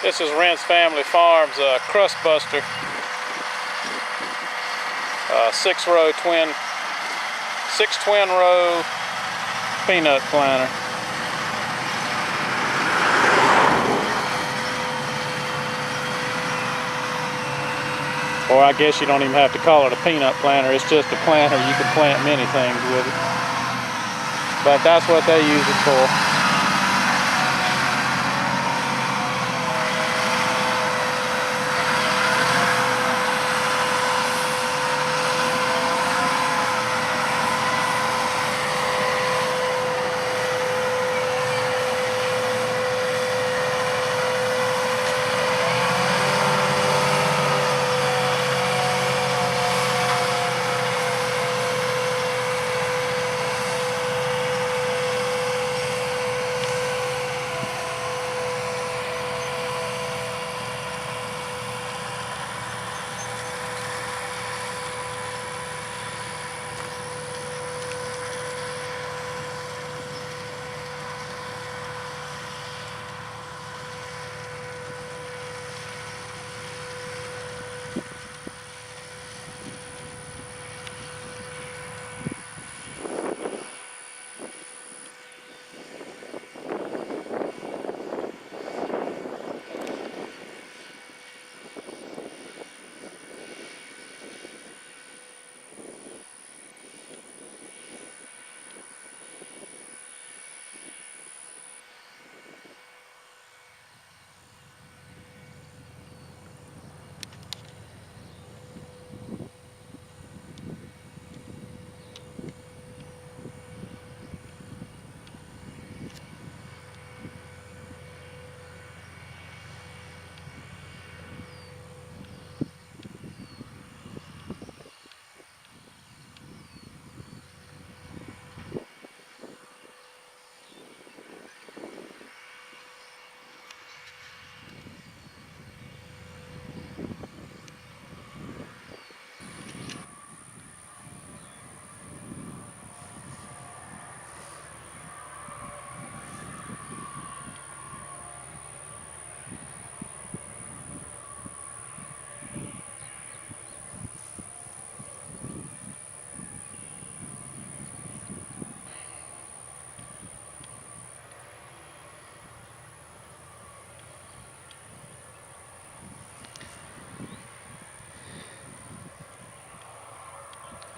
This is Rentz Family Farms CRUSTBUSTER 6-row twin, 6 twin row peanut planter. Or I guess you don't even have to call it a peanut planter, it's just a planter. You can plant many things with it. But that's what they use it for.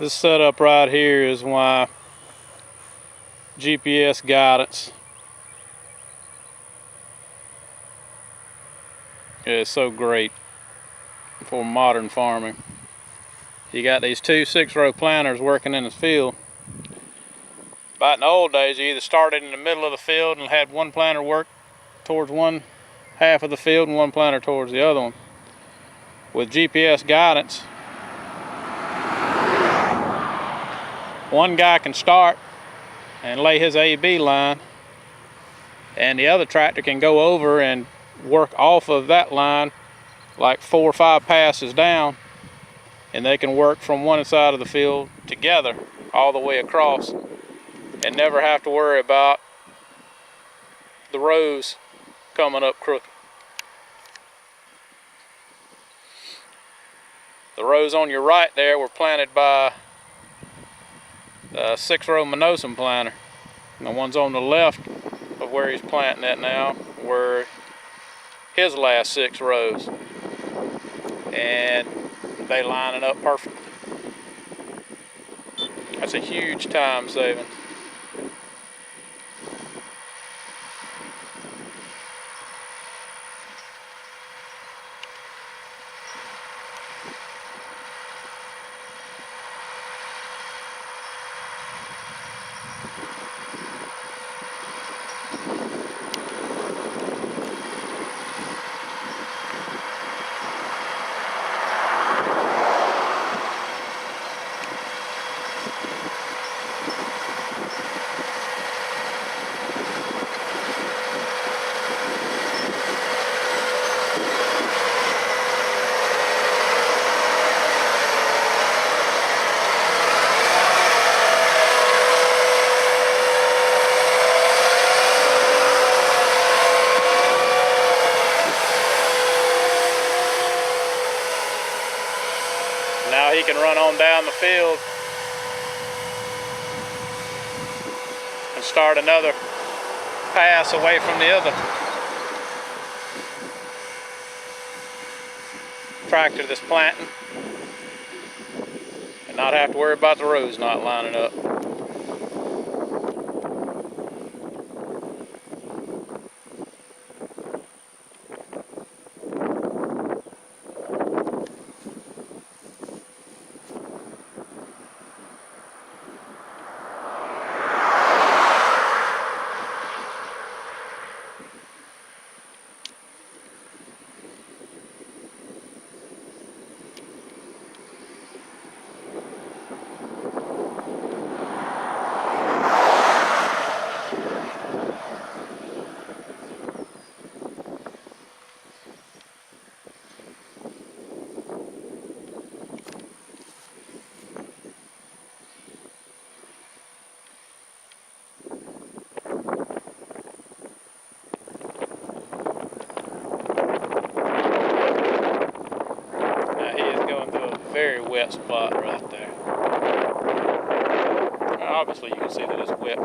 This setup right here is why GPS guidance is so great for modern farming. You got these 2 6-row planters working in the field. Back in the old days, you either started in the middle of the field and had one planter work towards one half of the field and one planter towards the other one. With GPS guidance, one guy can start and lay his A-B line, and the other tractor can go over and work off of that line like 4 or 5 passes down, and they can work from one side of the field together all the way across and never have to worry about the rows coming up crooked. The rows on your right there were planted by the 6-row MONOSEM planter. And the ones on the left of where he's planting that now were his last 6 rows. And they line it up perfectly. That's a huge time savings. run on down the field and start another pass away from the other tractor that's planting, and not have to worry about the rows not lining up. Very wet spot right there. Obviously you can see that it's wet